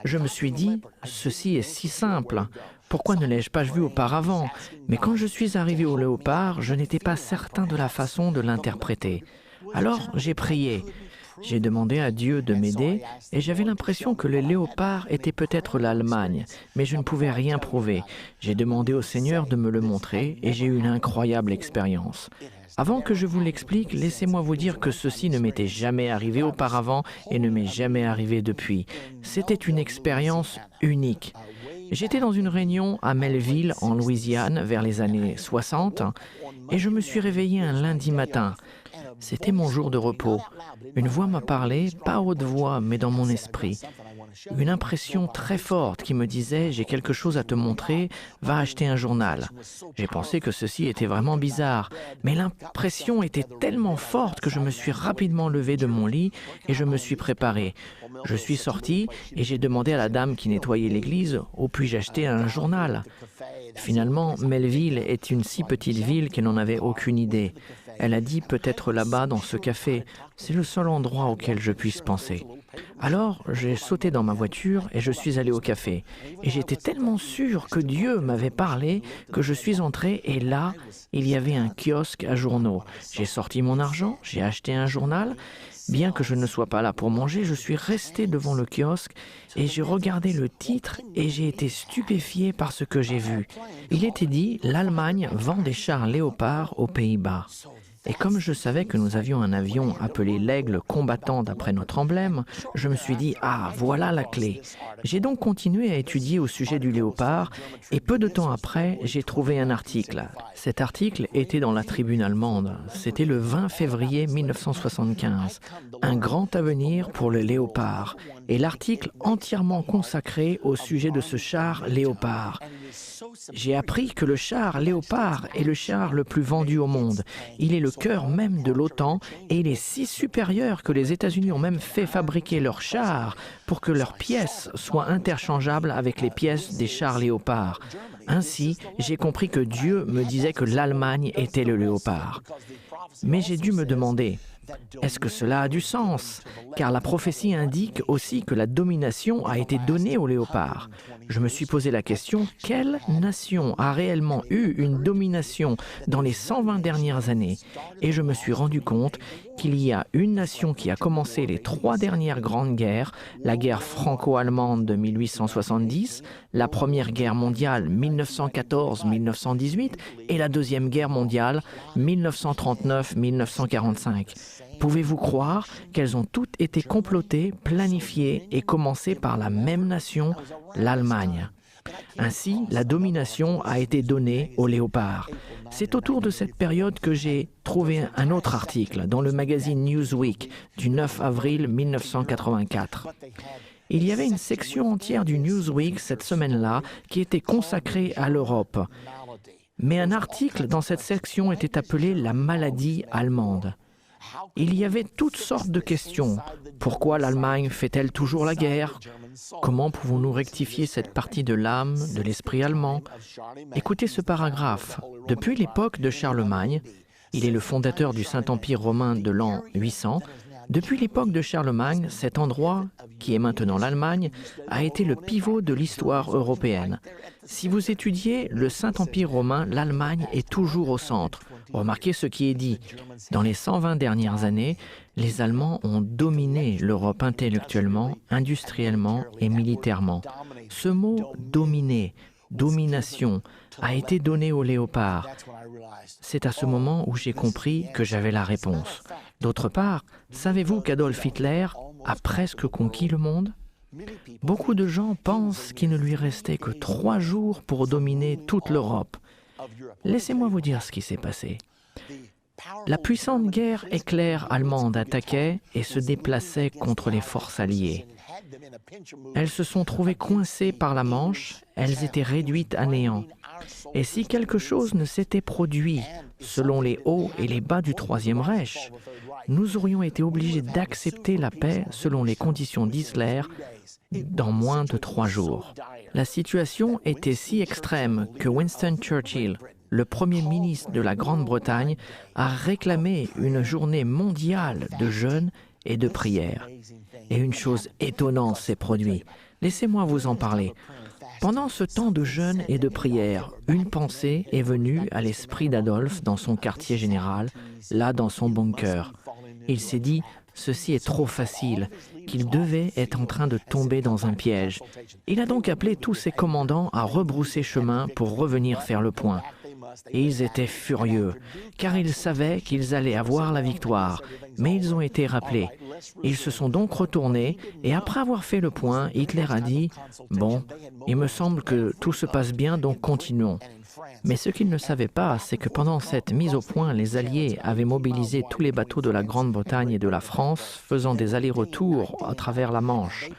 [SPEAKER 2] je me suis dit, ceci est si simple. Pourquoi ne l'ai-je pas vu auparavant? Mais quand je suis arrivé au léopard, je n'étais pas certain de la façon de l'interpréter. Alors j'ai prié. J'ai demandé à Dieu de m'aider et j'avais l'impression que le léopard était peut-être l'Allemagne, mais je ne pouvais rien prouver. J'ai demandé au Seigneur de me le montrer et j'ai eu une incroyable expérience. Avant que je vous l'explique, laissez-moi vous dire que ceci ne m'était jamais arrivé auparavant et ne m'est jamais arrivé depuis. C'était une expérience unique. J'étais dans une réunion à Melville, en Louisiane, vers les années 60, et je me suis réveillé un lundi matin. C'était mon jour de repos. Une voix m'a parlé, pas à haute voix, mais dans mon esprit. Une impression très forte qui me disait « J'ai quelque chose à te montrer, va acheter un journal ». J'ai pensé que ceci était vraiment bizarre, mais l'impression était tellement forte que je me suis rapidement levé de mon lit et je me suis préparé. Je suis sorti et j'ai demandé à la dame qui nettoyait l'église « Où puis-je acheter un journal ?» Finalement, Melville est une si petite ville qu'elle n'en avait aucune idée. Elle a dit peut-être là-bas dans ce café, c'est le seul endroit auquel je puisse penser. Alors, j'ai sauté dans ma voiture et je suis allé au café. Et j'étais tellement sûr que Dieu m'avait parlé que je suis entré et là, il y avait un kiosque à journaux. J'ai sorti mon argent, j'ai acheté un journal. Bien que je ne sois pas là pour manger, je suis resté devant le kiosque et j'ai regardé le titre et j'ai été stupéfié par ce que j'ai vu. Il était dit « L'Allemagne vend des chars Léopard aux Pays-Bas ». Et comme je savais que nous avions un avion appelé l'Aigle combattant d'après notre emblème, je me suis dit « Ah, voilà la clé ». J'ai donc continué à étudier au sujet du léopard et peu de temps après, j'ai trouvé un article. Cet article était dans la Tribune allemande. C'était le 20 février 1975. Un grand avenir pour le léopard. Et l'article entièrement consacré au sujet de ce char Léopard. J'ai appris que le char Léopard est le char le plus vendu au monde. Il est le cœur même de l'OTAN et il est si supérieur que les États-Unis ont même fait fabriquer leurs chars pour que leurs pièces soient interchangeables avec les pièces des chars Léopard. Ainsi, j'ai compris que Dieu me disait que l'Allemagne était le Léopard. Mais j'ai dû me demander, Est-ce que cela a du sens? Car la prophétie indique aussi que la domination a été donnée aux léopards. Je me suis posé la question, quelle nation a réellement eu une domination dans les 120 dernières années? Et je me suis rendu compte qu'il y a une nation qui a commencé les 3 dernières grandes guerres, la guerre franco-allemande de 1870, la Première Guerre mondiale 1914-1918 et la Deuxième Guerre mondiale 1939-1945. Pouvez-vous croire qu'elles ont toutes été complotées, planifiées et commencées par la même nation, l'Allemagne? Ainsi, la domination a été donnée aux léopards. C'est autour de cette période que j'ai trouvé un autre article dans le magazine Newsweek du 9 avril 1984. Il y avait une section entière du Newsweek cette semaine-là qui était consacrée à l'Europe. Mais un article dans cette section était appelé « La maladie allemande ». Il y avait toutes sortes de questions. Pourquoi l'Allemagne fait-elle toujours la guerre? Comment pouvons-nous rectifier cette partie de l'âme, de l'esprit allemand? Écoutez ce paragraphe. Depuis l'époque de Charlemagne, il est le fondateur du Saint-Empire romain de l'an 800, depuis l'époque de Charlemagne, cet endroit, qui est maintenant l'Allemagne, a été le pivot de l'histoire européenne. Si vous étudiez le Saint-Empire romain, l'Allemagne est toujours au centre. Remarquez ce qui est dit. Dans les 120 dernières années, les Allemands ont dominé l'Europe intellectuellement, industriellement et militairement. Ce mot « dominer », domination, a été donné aux léopards. C'est à ce moment où j'ai compris que j'avais la réponse. D'autre part, savez-vous qu'Adolf Hitler a presque conquis le monde? Beaucoup de gens pensent qu'il ne lui restait que 3 jours pour dominer toute l'Europe. Laissez-moi vous dire ce qui s'est passé. La puissante guerre éclair allemande attaquait et se déplaçait contre les forces alliées. Elles se sont trouvées coincées par la Manche, elles étaient réduites à néant. Et si quelque chose ne s'était produit selon les hauts et les bas du Troisième Reich, nous aurions été obligés d'accepter la paix selon les conditions d'Hitler dans moins de 3 jours. La situation était si extrême que Winston Churchill, le Premier ministre de la Grande-Bretagne, a réclamé une journée mondiale de jeûne et de prière. Et une chose étonnante s'est produite. Laissez-moi vous en parler. Pendant ce temps de jeûne et de prière, une pensée est venue à l'esprit d'Adolphe dans son quartier général, là dans son bunker. Il s'est dit, ceci est trop facile, qu'il devait être en train de tomber dans un piège. Il a donc appelé tous ses commandants à rebrousser chemin pour revenir faire le point. Et ils étaient furieux, car ils savaient qu'ils allaient avoir la victoire, mais ils ont été rappelés. Ils se sont donc retournés, et après avoir fait le point, Hitler a dit « Bon, il me semble que tout se passe bien, donc continuons ». Mais ce qu'ils ne savaient pas, c'est que pendant cette mise au point, les Alliés avaient mobilisé tous les bateaux de la Grande-Bretagne et de la France, faisant des allers-retours à travers la Manche.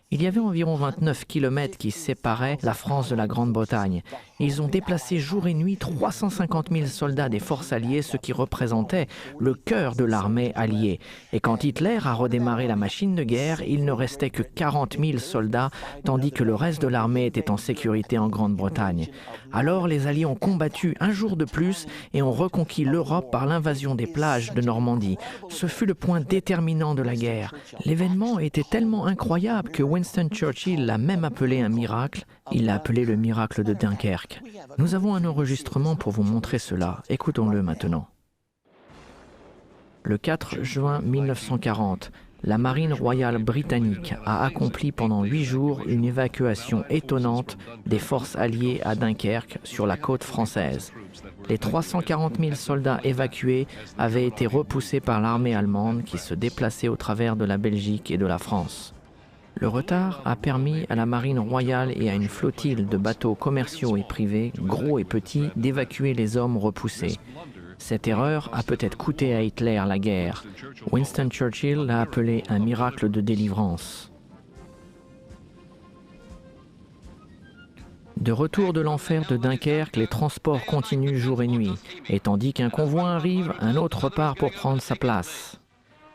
[SPEAKER 2] Il y avait environ 29 kilomètres qui séparaient la France de la Grande-Bretagne. Ils ont déplacé jour et nuit 350 000 soldats des forces alliées, ce qui représentait le cœur de l'armée alliée. Et quand Hitler a redémarré la machine de guerre, il ne restait que 40 000 soldats, tandis que le reste de l'armée était en sécurité en Grande-Bretagne. Alors les Alliés ont combattu un jour de plus et ont reconquis l'Europe par l'invasion des plages de Normandie. Ce fut le point déterminant de la guerre. L'événement était tellement incroyable que Winston Churchill l'a même appelé un miracle. Il l'a appelé le miracle de Dunkerque. Nous avons un enregistrement pour vous montrer cela. Écoutons-le maintenant. Le 4 juin 1940, la Marine royale britannique a accompli pendant 8 jours une évacuation étonnante des forces alliées à Dunkerque sur la côte française. Les 340 000 soldats évacués avaient été repoussés par l'armée allemande qui se déplaçait au travers de la Belgique et de la France. Le retard a permis à la Marine royale et à une flottille de bateaux commerciaux et privés, gros et petits, d'évacuer les hommes repoussés. Cette erreur a peut-être coûté à Hitler la guerre. Winston Churchill l'a appelé un miracle de délivrance. De retour de l'enfer de Dunkerque, les transports continuent jour et nuit. Et tandis qu'un convoi arrive, un autre repart pour prendre sa place.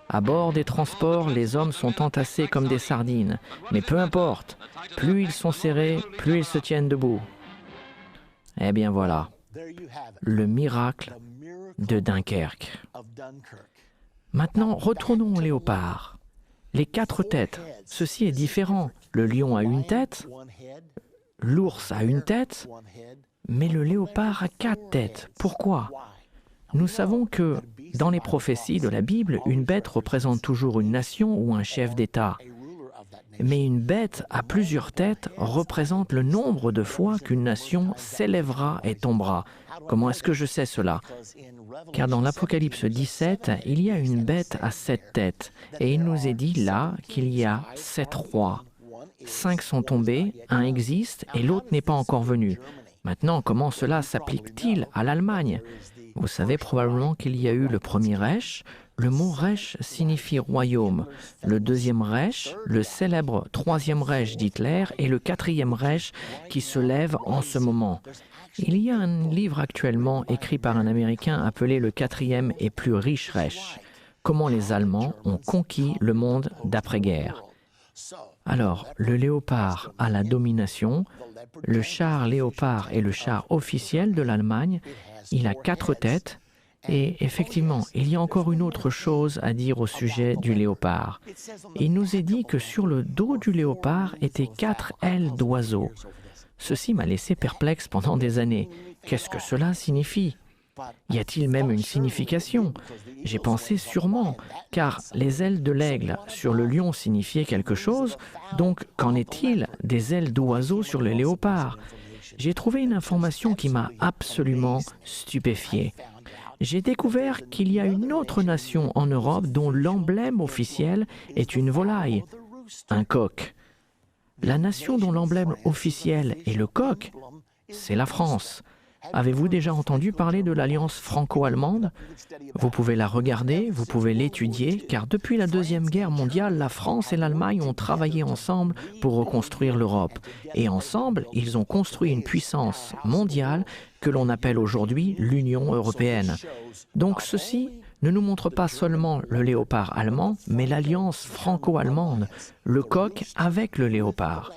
[SPEAKER 2] À bord des transports, les hommes sont entassés comme des sardines. Mais peu importe, plus ils sont serrés, plus ils se tiennent debout. Eh bien voilà, le miracle de Dunkerque. Maintenant, retournons au léopard. Les 4 têtes, ceci est différent. Le lion a une tête, l'ours a une tête, mais le léopard a 4 têtes. Pourquoi? Nous savons que, dans les prophéties de la Bible, une bête représente toujours une nation ou un chef d'État. Mais une bête à plusieurs têtes représente le nombre de fois qu'une nation s'élèvera et tombera. Comment est-ce que je sais cela? Car dans l'Apocalypse 17, il y a une bête à 7 têtes, et il nous est dit là qu'il y a 7 rois. 5 sont tombés, un existe et l'autre n'est pas encore venu. Maintenant, comment cela s'applique-t-il à l'Allemagne? Vous savez probablement qu'il y a eu le premier Reich. Le mot Reich signifie royaume. Le deuxième Reich, le célèbre troisième Reich d'Hitler et le quatrième Reich qui se lève en ce moment. Il y a un livre actuellement écrit par un Américain appelé le quatrième et plus riche Reich. Comment les Allemands ont conquis le monde d'après-guerre. Alors, le léopard a la domination. Le char léopard est le char officiel de l'Allemagne. Il a 4 têtes. Et effectivement, il y a encore une autre chose à dire au sujet du léopard. Il nous est dit que sur le dos du léopard étaient 4 ailes d'oiseau. Ceci m'a laissé perplexe pendant des années. Qu'est-ce que cela signifie? Y a-t-il même une signification? J'ai pensé sûrement, car les ailes de l'aigle sur le lion signifiaient quelque chose, donc qu'en est-il des ailes d'oiseau sur le léopard? J'ai trouvé une information qui m'a absolument stupéfié. J'ai découvert qu'il y a une autre nation en Europe dont l'emblème officiel est une volaille, un coq. La nation dont l'emblème officiel est le coq, c'est la France. Avez-vous déjà entendu parler de l'alliance franco-allemande? Vous pouvez la regarder, vous pouvez l'étudier, car depuis la Deuxième Guerre mondiale, la France et l'Allemagne ont travaillé ensemble pour reconstruire l'Europe. Et ensemble, ils ont construit une puissance mondiale que l'on appelle aujourd'hui l'Union européenne. Donc ceci ne nous montre pas seulement le léopard allemand, mais l'alliance franco-allemande, le coq avec le léopard.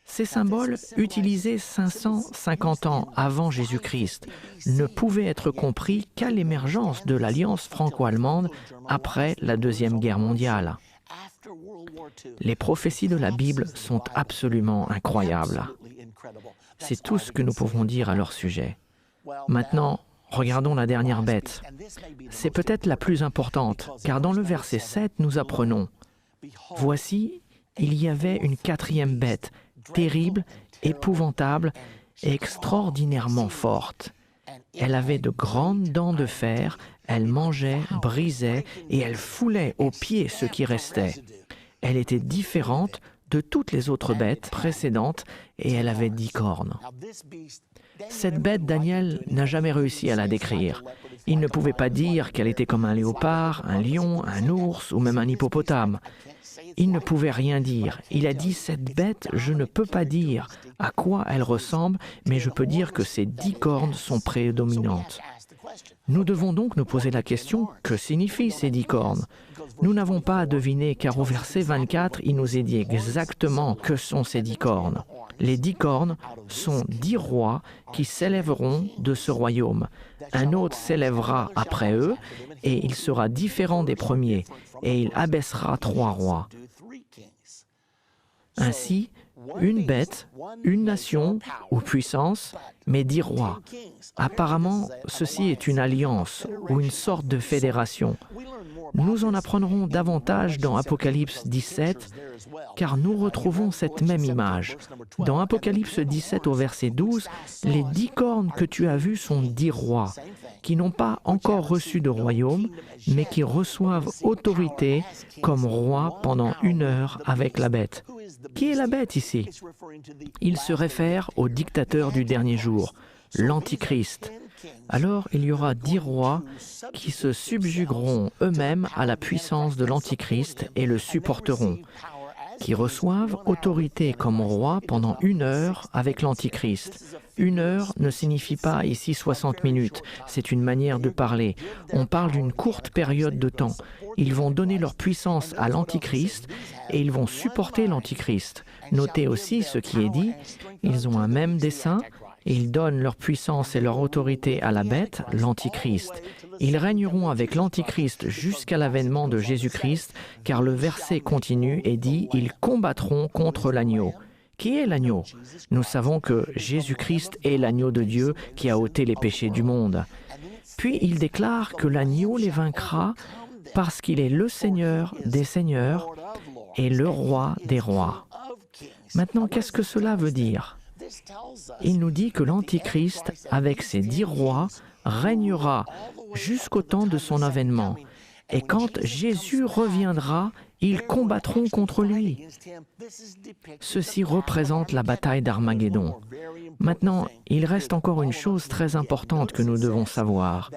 [SPEAKER 2] Ces symboles, utilisés 550 ans avant Jésus-Christ, ne pouvaient être compris qu'à l'émergence de l'alliance franco-allemande après la Deuxième Guerre mondiale. Les prophéties de la Bible sont absolument incroyables. C'est tout ce que nous pouvons dire à leur sujet. Maintenant, regardons la dernière bête. C'est peut-être la plus importante, car dans le verset 7, nous apprenons « Voici, il y avait une 4e bête, terrible, épouvantable et extraordinairement forte. Elle avait de grandes dents de fer, elle mangeait, brisait et elle foulait aux pieds ce qui restait. Elle était différente de toutes les autres bêtes précédentes et elle avait 10 cornes. » Cette bête, Daniel n'a jamais réussi à la décrire. Il ne pouvait pas dire qu'elle était comme un léopard, un lion, un ours ou même un hippopotame. Il ne pouvait rien dire. Il a dit, cette bête, je ne peux pas dire à quoi elle ressemble, mais je peux dire que ses 10 cornes sont prédominantes. Nous devons donc nous poser la question, que signifient ces 10 cornes? Nous n'avons pas à deviner, car au verset 24, il nous est dit exactement que sont ces 10 cornes. Les 10 cornes sont 10 rois qui s'élèveront de ce royaume. Un autre s'élèvera après eux, et il sera différent des premiers, et il abaissera 3 rois. Ainsi, une bête, une nation ou puissance, mais 10 rois. Apparemment, ceci est une alliance ou une sorte de fédération. Nous en apprendrons davantage dans Apocalypse 17, car nous retrouvons cette même image. Dans Apocalypse 17 au verset 12, les 10 cornes que tu as vues sont 10 rois, qui n'ont pas encore reçu de royaume, mais qui reçoivent autorité comme rois pendant 1 heure avec la bête. Qui est la bête ici? Il se réfère au dictateur du dernier jour, l'Antichrist. Alors il y aura 10 rois qui se subjugueront eux-mêmes à la puissance de l'Antichrist et le supporteront, qui reçoivent autorité comme roi pendant 1 heure avec l'Antichrist. 1 heure ne signifie pas ici 60 minutes, c'est une manière de parler. On parle d'une courte période de temps. Ils vont donner leur puissance à l'Antichrist et ils vont supporter l'Antichrist. Notez aussi ce qui est dit, ils ont un même dessein, Ils donnent leur puissance et leur autorité à la bête, l'Antichrist. Ils régneront avec l'Antichrist jusqu'à l'avènement de Jésus-Christ, car le verset continue et dit « Ils combattront contre l'agneau ». Qui est l'agneau? Nous savons que Jésus-Christ est l'agneau de Dieu qui a ôté les péchés du monde. Puis il déclare que l'agneau les vaincra parce qu'il est le Seigneur des seigneurs et le roi des rois. Maintenant, qu'est-ce que cela veut dire? Il nous dit que l'Antichrist, avec ses 10 rois, régnera jusqu'au temps de son avènement. Et quand Jésus reviendra, ils combattront contre lui. Ceci représente la bataille d'Armageddon. Maintenant, il reste encore une chose très importante que nous devons savoir.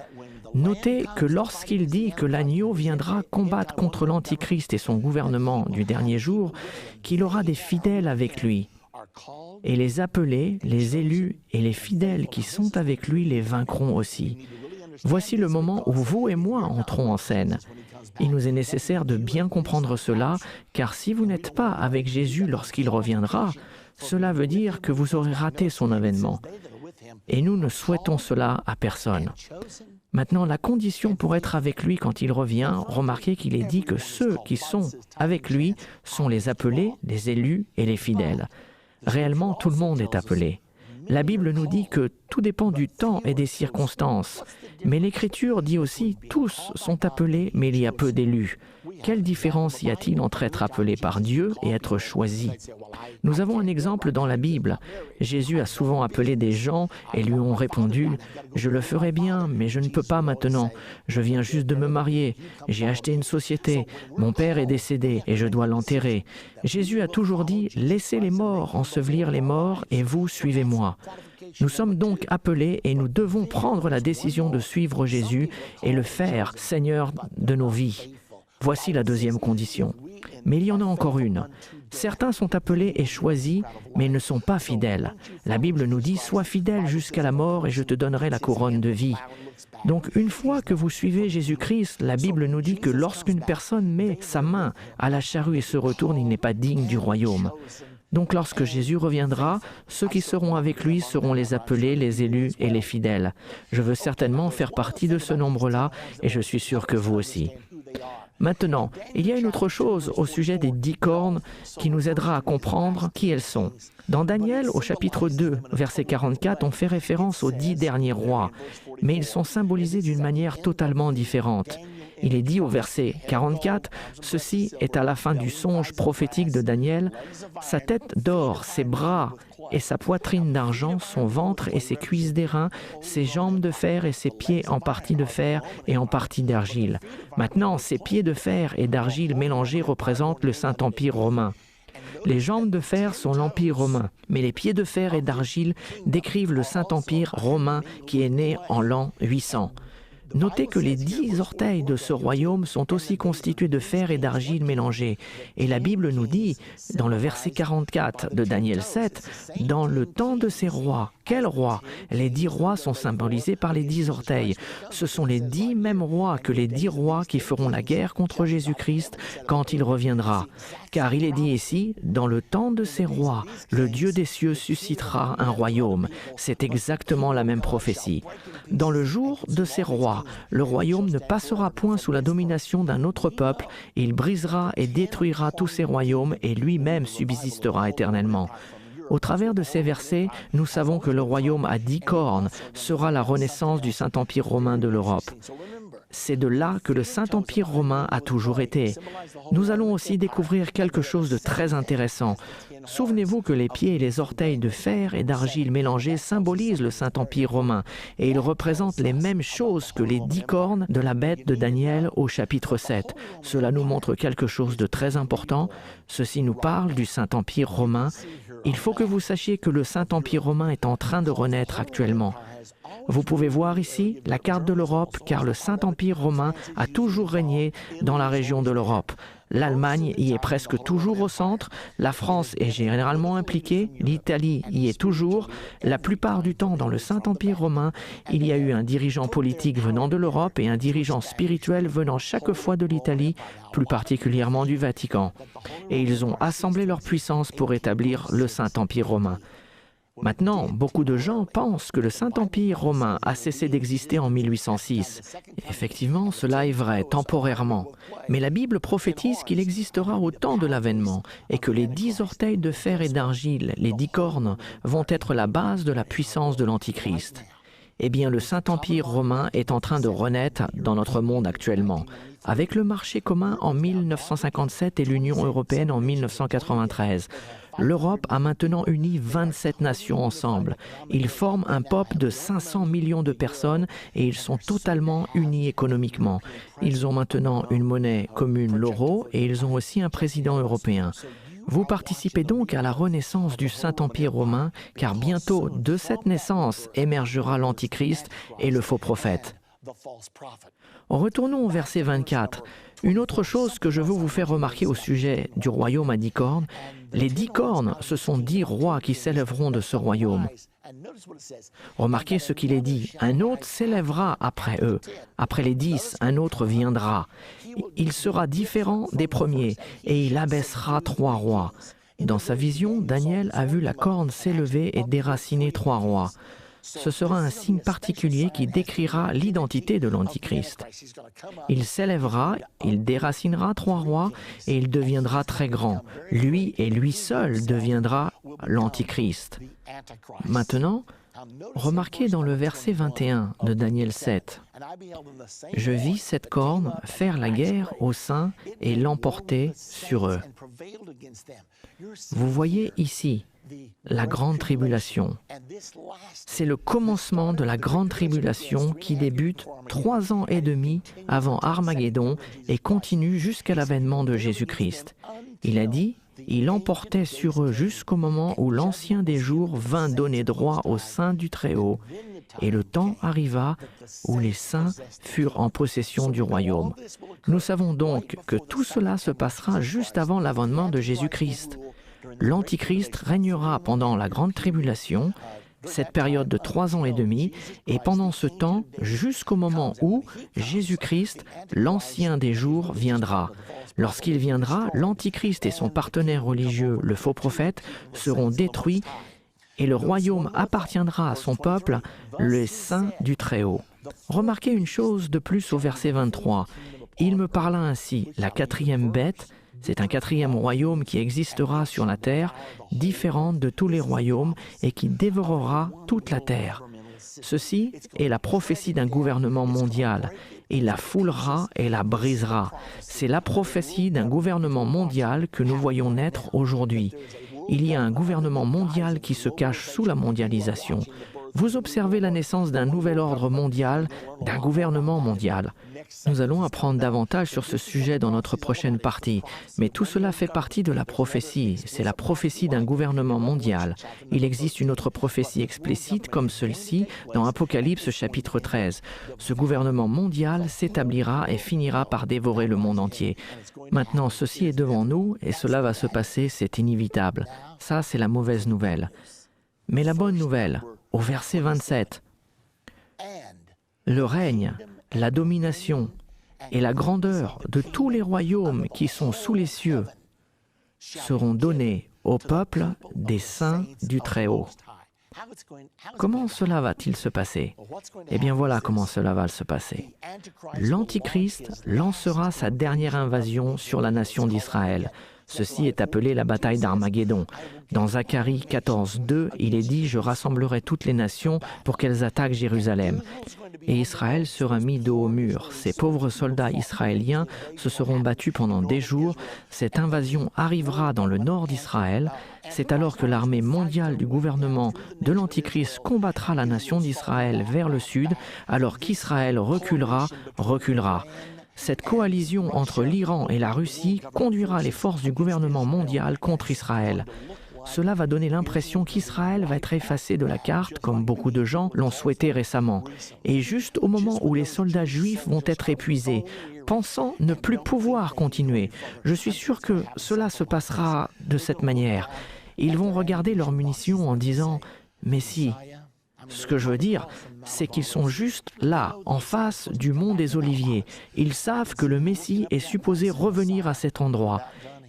[SPEAKER 2] Notez que lorsqu'il dit que l'agneau viendra combattre contre l'Antichrist et son gouvernement du dernier jour, qu'il aura des fidèles avec lui. Et les appelés, les élus et les fidèles qui sont avec lui les vaincront aussi. Voici le moment où vous et moi entrons en scène. Il nous est nécessaire de bien comprendre cela, car si vous n'êtes pas avec Jésus lorsqu'il reviendra, cela veut dire que vous aurez raté son avènement. Et nous ne souhaitons cela à personne. Maintenant, la condition pour être avec lui quand il revient, remarquez qu'il est dit que ceux qui sont avec lui sont les appelés, les élus et les fidèles. Réellement, tout le monde est appelé. La Bible nous dit que tout dépend du temps et des circonstances. Mais l'Écriture dit aussi « tous sont appelés, mais il y a peu d'élus ». Quelle différence y a-t-il entre être appelé par Dieu et être choisi? Nous avons un exemple dans la Bible. Jésus a souvent appelé des gens et lui ont répondu « Je le ferai bien, mais je ne peux pas maintenant. Je viens juste de me marier. J'ai acheté une société. Mon père est décédé et je dois l'enterrer. » Jésus a toujours dit « Laissez les morts ensevelir les morts et vous suivez-moi ». Nous sommes donc appelés et nous devons prendre la décision de suivre Jésus et le faire Seigneur de nos vies. Voici la deuxième condition. Mais il y en a encore une. Certains sont appelés et choisis, mais ils ne sont pas fidèles. La Bible nous dit « Sois fidèle jusqu'à la mort et je te donnerai la couronne de vie ». Donc une fois que vous suivez Jésus-Christ, la Bible nous dit que lorsqu'une personne met sa main à la charrue et se retourne, il n'est pas digne du royaume. Donc lorsque Jésus reviendra, ceux qui seront avec lui seront les appelés, les élus et les fidèles. Je veux certainement faire partie de ce nombre-là et je suis sûr que vous aussi. Maintenant, il y a une autre chose au sujet des 10 cornes qui nous aidera à comprendre qui elles sont. Dans Daniel, au chapitre 2, verset 44, on fait référence aux 10 derniers rois, mais ils sont symbolisés d'une manière totalement différente. Il est dit au verset 44, « Ceci est à la fin du songe prophétique de Daniel, sa tête d'or, ses bras et sa poitrine d'argent, son ventre et ses cuisses d'airain, ses jambes de fer et ses pieds en partie de fer et en partie d'argile. » Maintenant, ces pieds de fer et d'argile mélangés représentent le Saint-Empire romain. Les jambes de fer sont l'Empire romain, mais les pieds de fer et d'argile décrivent le Saint-Empire romain qui est né en l'an 800. Notez que les 10 orteils de ce royaume sont aussi constitués de fer et d'argile mélangés. Et la Bible nous dit, dans le verset 44 de Daniel 7, « Dans le temps de ces rois ». Quels rois? Les 10 rois sont symbolisés par les 10 orteils. Ce sont les 10 mêmes rois que les 10 rois qui feront la guerre contre Jésus-Christ quand il reviendra. Car il est dit ici, « Dans le temps de ces rois, le Dieu des cieux suscitera un royaume ». C'est exactement la même prophétie. Dans le jour de ces rois, le royaume ne passera point sous la domination d'un autre peuple, il brisera et détruira tous ces royaumes et lui-même subsistera éternellement. Au travers de ces versets, nous savons que le royaume à 10 cornes sera la renaissance du Saint-Empire romain de l'Europe. C'est de là que le Saint-Empire romain a toujours été. Nous allons aussi découvrir quelque chose de très intéressant. Souvenez-vous que les pieds et les orteils de fer et d'argile mélangés symbolisent le Saint-Empire romain et ils représentent les mêmes choses que les 10 cornes de la bête de Daniel au chapitre 7. Cela nous montre quelque chose de très important. Ceci nous parle du Saint-Empire romain. Il faut que vous sachiez que le Saint-Empire romain est en train de renaître actuellement. Vous pouvez voir ici la carte de l'Europe, car le Saint-Empire romain a toujours régné dans la région de l'Europe. L'Allemagne y est presque toujours au centre, la France est généralement impliquée, l'Italie y est toujours. La plupart du temps, dans le Saint-Empire romain, il y a eu un dirigeant politique venant de l'Europe et un dirigeant spirituel venant chaque fois de l'Italie, plus particulièrement du Vatican. Et ils ont assemblé leur puissance pour établir le Saint-Empire romain. Maintenant, beaucoup de gens pensent que le Saint-Empire romain a cessé d'exister en 1806. Effectivement, cela est vrai, temporairement. Mais la Bible prophétise qu'il existera au temps de l'avènement et que les 10 orteils de fer et d'argile, les 10 cornes, vont être la base de la puissance de l'Antichrist. Eh bien, le Saint-Empire romain est en train de renaître dans notre monde actuellement. Avec le marché commun en 1957 et l'Union européenne en 1993, l'Europe a maintenant uni 27 nations ensemble. Ils forment un peuple de 500 millions de personnes et ils sont totalement unis économiquement. Ils ont maintenant une monnaie commune, l'euro, et ils ont aussi un président européen. Vous participez donc à la renaissance du Saint-Empire romain, car bientôt, de cette naissance, émergera l'Antichrist et le faux prophète. Retournons au verset 24. Une autre chose que je veux vous faire remarquer au sujet du royaume à 10 cornes, les 10 cornes, ce sont 10 rois qui s'élèveront de ce royaume. Remarquez ce qu'il est dit. Un autre s'élèvera après eux. Après les 10, un autre viendra. Il sera différent des premiers et il abaissera 3 rois. Dans sa vision, Daniel a vu la corne s'élever et déraciner 3 rois. Ce sera un signe particulier qui décrira l'identité de l'Antichrist. Il s'élèvera, il déracinera 3 rois et il deviendra très grand. Lui et lui seul deviendra l'Antichrist. Maintenant, remarquez dans le verset 21 de Daniel 7. « Je vis cette corne faire la guerre aux saints et l'emporter sur eux. » Vous voyez ici la grande tribulation. C'est le commencement de la grande tribulation qui débute 3 ans et demi avant Armageddon et continue jusqu'à l'avènement de Jésus-Christ. Il a dit, il emportait sur eux jusqu'au moment où l'Ancien des jours vint donner droit aux saints du Très-Haut. Et le temps arriva où les saints furent en possession du royaume. Nous savons donc que tout cela se passera juste avant l'avènement de Jésus-Christ. L'Antichrist régnera pendant la grande tribulation, cette période de 3 ans et demi, et pendant ce temps, jusqu'au moment où Jésus-Christ, l'Ancien des jours, viendra. Lorsqu'il viendra, l'Antichrist et son partenaire religieux, le faux prophète, seront détruits et le royaume appartiendra à son peuple, les saints du Très-Haut. Remarquez une chose de plus au verset 23. Il me parla ainsi, la 4e bête, c'est un 4e royaume qui existera sur la terre, différent de tous les royaumes et qui dévorera toute la terre. Ceci est la prophétie d'un gouvernement mondial. Il la foulera et la brisera. C'est la prophétie d'un gouvernement mondial que nous voyons naître aujourd'hui. Il y a un gouvernement mondial qui se cache sous la mondialisation. Vous observez la naissance d'un nouvel ordre mondial, d'un gouvernement mondial. Nous allons apprendre davantage sur ce sujet dans notre prochaine partie, mais tout cela fait partie de la prophétie. C'est la prophétie d'un gouvernement mondial. Il existe une autre prophétie explicite comme celle-ci dans Apocalypse chapitre 13. Ce gouvernement mondial s'établira et finira par dévorer le monde entier. Maintenant, ceci est devant nous et cela va se passer, c'est inévitable. Ça, c'est la mauvaise nouvelle. Mais la bonne nouvelle, au verset 27, le règne, la domination et la grandeur de tous les royaumes qui sont sous les cieux seront donnés au peuple des saints du Très-Haut. Comment cela va-t-il se passer? Eh bien voilà comment cela va se passer. L'Antichrist lancera sa dernière invasion sur la nation d'Israël. Ceci est appelé la bataille d'Armageddon. Dans Zacharie 14:2, il est dit « Je rassemblerai toutes les nations pour qu'elles attaquent Jérusalem. » Et Israël sera mis dos au mur. Ces pauvres soldats israéliens se seront battus pendant des jours. Cette invasion arrivera dans le nord d'Israël. C'est alors que l'armée mondiale du gouvernement de l'Antichrist combattra la nation d'Israël vers le sud, alors qu'Israël reculera. Cette coalition entre l'Iran et la Russie conduira les forces du gouvernement mondial contre Israël. Cela va donner l'impression qu'Israël va être effacé de la carte, comme beaucoup de gens l'ont souhaité récemment. Et juste au moment où les soldats juifs vont être épuisés, pensant ne plus pouvoir continuer, je suis sûr que cela se passera de cette manière. Ils vont regarder leurs munitions en disant « Mais si ». Ce que je veux dire, c'est qu'ils sont juste là, en face du mont des Oliviers. Ils savent que le Messie est supposé revenir à cet endroit.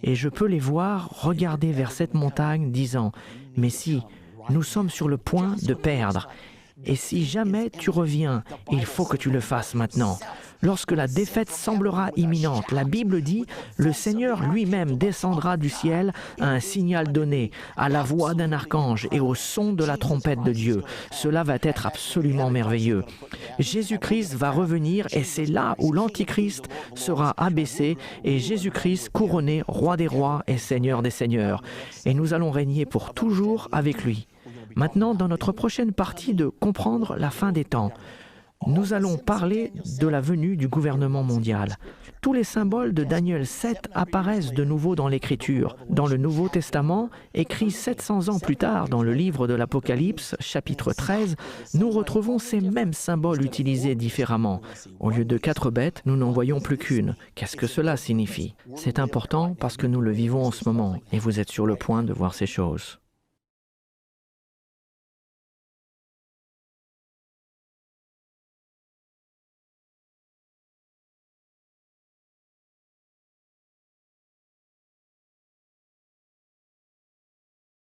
[SPEAKER 2] Et je peux les voir regarder vers cette montagne, disant « Messie, nous sommes sur le point de perdre. Et si jamais tu reviens, il faut que tu le fasses maintenant. Lorsque la défaite semblera imminente, la Bible dit, le Seigneur lui-même descendra du ciel à un signal donné, à la voix d'un archange et au son de la trompette de Dieu. Cela va être absolument merveilleux. Jésus-Christ va revenir et c'est là où l'Antichrist sera abaissé et Jésus-Christ couronné roi des rois et seigneur des seigneurs. Et nous allons régner pour toujours avec lui. Maintenant, dans notre prochaine partie de Comprendre la fin des temps, nous allons parler de la venue du gouvernement mondial. Tous les symboles de Daniel 7 apparaissent de nouveau dans l'Écriture. Dans le Nouveau Testament, écrit 700 ans plus tard dans le livre de l'Apocalypse, chapitre 13, nous retrouvons ces mêmes symboles utilisés différemment. Au lieu de 4 bêtes, nous n'en voyons plus qu'une. Qu'est-ce que cela signifie? C'est important parce que nous le vivons en ce moment et vous êtes sur le point de voir ces choses.